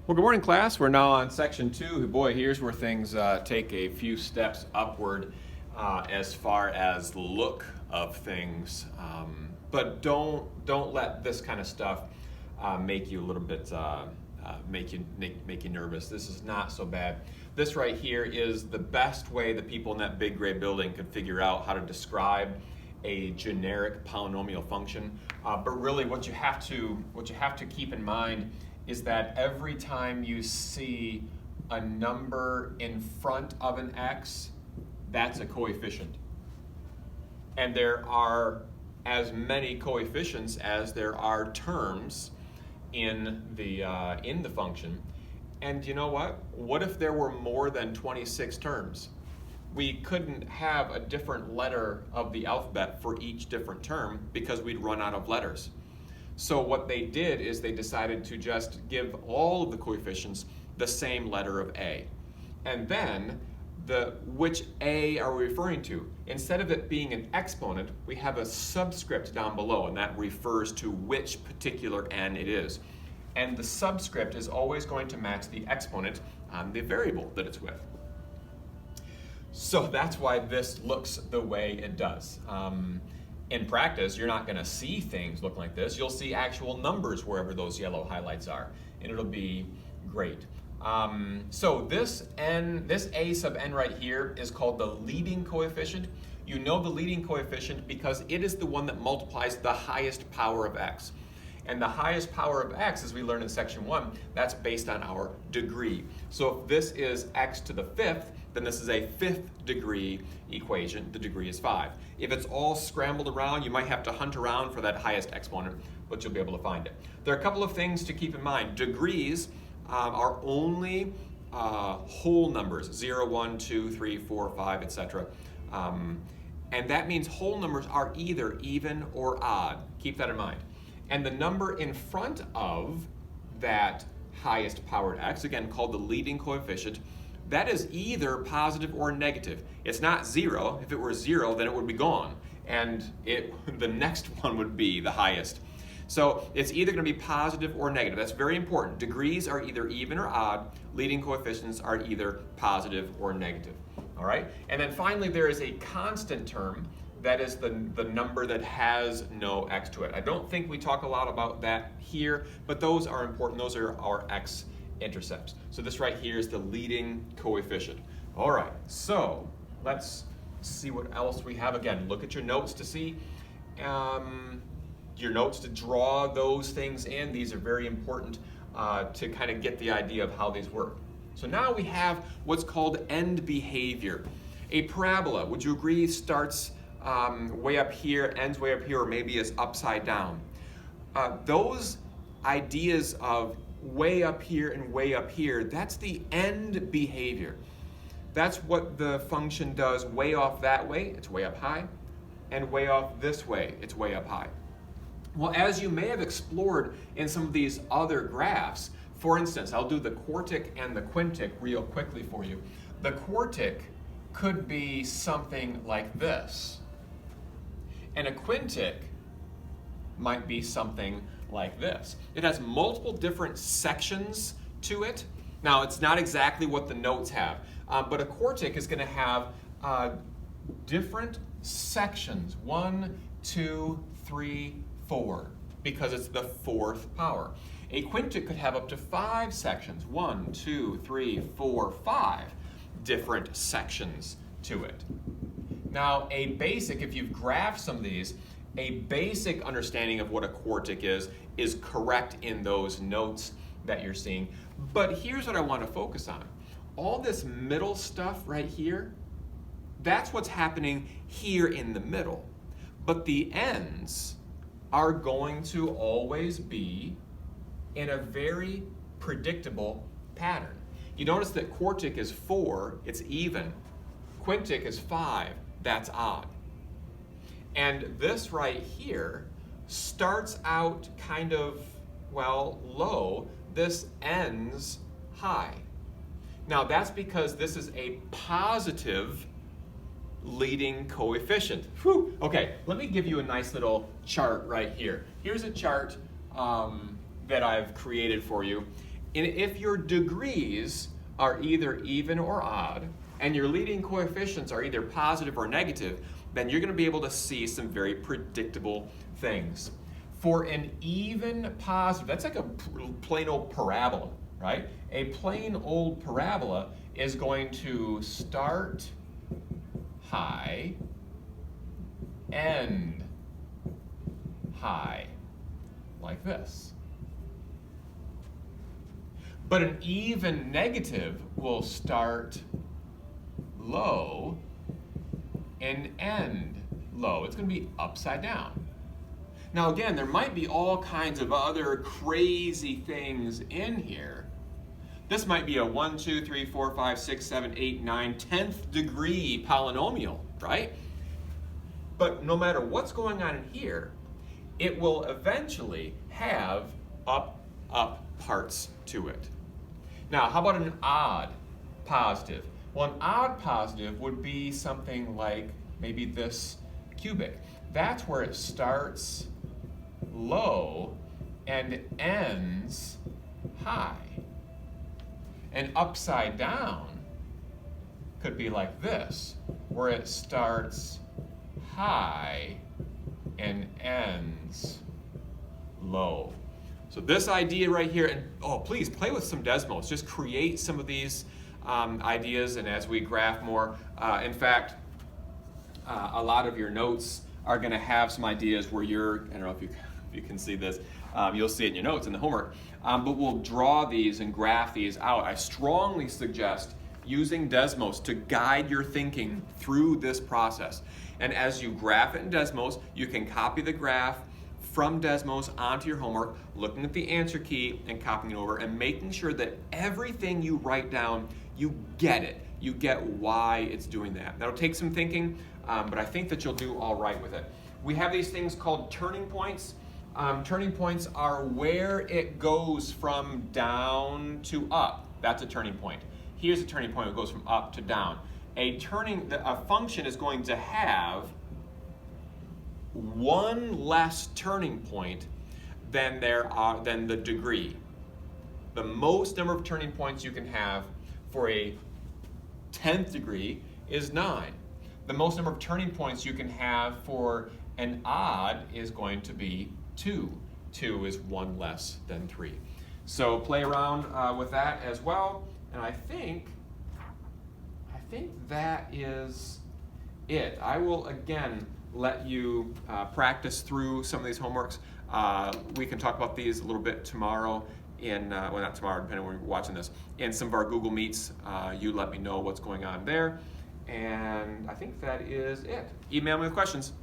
Well, good morning, class. We're now on section 2. Boy, here's where things take a few steps upward as far as look of things. But don't let this kind of stuff make you a little bit make you nervous. This is not so bad. This right here is the best way the people in that big gray building could figure out how to describe a generic polynomial function. But really, what you have to keep in mind is that every time you see a number in front of an x, that's a coefficient. And there are as many coefficients as there are terms in the function. And you know what? What if there were more than 26 terms? We couldn't have a different letter of the alphabet for each different term because we'd run out of letters. So what they did is they decided to just give all of the coefficients the same letter of A. And then which A are we referring to? Instead of it being an exponent, we have a subscript down below, and that refers to which particular n it is. And the subscript is always going to match the exponent on the variable that it's with. So that's why this looks the way it does. In practice, you're not going to see things look like this. You'll see actual numbers wherever those yellow highlights are, and it'll be great. So this a sub n right here is called the leading coefficient. You know the leading coefficient because it is the one that multiplies the highest power of x. And the highest power of x, as we learned in section 1, that's based on our degree. So if this is x to the 5th, then this is a 5th degree equation. The degree is 5. If it's all scrambled around, you might have to hunt around for that highest exponent, but you'll be able to find it. There are a couple of things to keep in mind. Degrees are only whole numbers, 0, 1, 2, 3, 4, 5, etc. And that means whole numbers are either even or odd. Keep that in mind. And the number in front of that highest powered x, again called the leading coefficient, that is either positive or negative. It's not 0. If it were 0, then it would be gone. And the next one would be the highest. So it's either going to be positive or negative. That's very important. Degrees are either even or odd. Leading coefficients are either positive or negative. All right? And then finally, there is a constant term. That is the number that has no x to it. I don't think we talk a lot about that here, but those are important. Those are our x-intercepts. So this right here is the leading coefficient. All right, so let's see what else we have. Again, look at your notes to see. Your notes to draw those things in. These are very important to kind of get the idea of how these work. So now we have what's called end behavior. A parabola, would you agree, starts way up here, ends way up here, or maybe is upside down. Those ideas of way up here and way up here, that's the end behavior. That's what the function does way off that way, it's way up high, and way off this way, it's way up high. Well, as you may have explored in some of these other graphs, for instance, I'll do the quartic and the quintic real quickly for you. The quartic could be something like this. And a quintic might be something like this. It has multiple different sections to it. Now, it's not exactly what the notes have, but a quartic is going to have different sections, 1, 2, 3, 4, because it's the 4th power. A quintic could have up to 5 sections, 1, 2, 3, 4, 5 different sections to it. Now, a basic, if you've graphed some of these, a basic understanding of what a quartic is correct in those notes that you're seeing. But here's what I want to focus on. All this middle stuff right here, that's what's happening here in the middle. But the ends are going to always be in a very predictable pattern. You notice that quartic is 4, it's even. Quintic is 5. That's odd. And this right here starts out kind of, well, low. This ends high. Now that's because this is a positive leading coefficient. Whew. Okay, let me give you a nice little chart right here. Here's a chart that I've created for you. And if your degrees are either even or odd, and your leading coefficients are either positive or negative, then you're going to be able to see some very predictable things. For an even positive, that's like a plain old parabola, right? A plain old parabola is going to start high, end high, like this. But an even negative will start low and end low. It's going to be upside down. Now again, there might be all kinds of other crazy things in here. This might be a 1, 2, 3, 4, 5, 6, 7, 8, 9, 10th degree polynomial, right? But no matter what's going on in here, it will eventually have up parts to it. Now, how about an odd positive? Well, an odd positive would be something like maybe this cubic. That's where it starts low and ends high. And upside down could be like this, where it starts high and ends low. So this idea right here, and oh, please play with some Desmos. Just create some of these ideas, and as we graph more, in fact, a lot of your notes are going to have some ideas where you're, I don't know if you can see this, you'll see it in your notes in the homework, but we'll draw these and graph these out. I strongly suggest using Desmos to guide your thinking through this process. And as you graph it in Desmos, you can copy the graph from Desmos onto your homework, looking at the answer key and copying it over and making sure that everything you write down, you get it. You get why it's doing that. That'll take some thinking, but I think that you'll do all right with it. We have these things called turning points. Turning points are where it goes from down to up. That's a turning point. Here's a turning point. It goes from up to down. A function is going to have one less turning point than the degree. The most number of turning points you can have for a 10th degree is 9. The most number of turning points you can have for an odd is going to be 2. 2 is 1 less than 3. So play around with that as well. And I think that is it. I will again let you practice through some of these homeworks. We can talk about these a little bit tomorrow in, well, not tomorrow, depending on when you're watching this, in some of our Google Meets. You let me know what's going on there. And I think that is it. Email me with questions.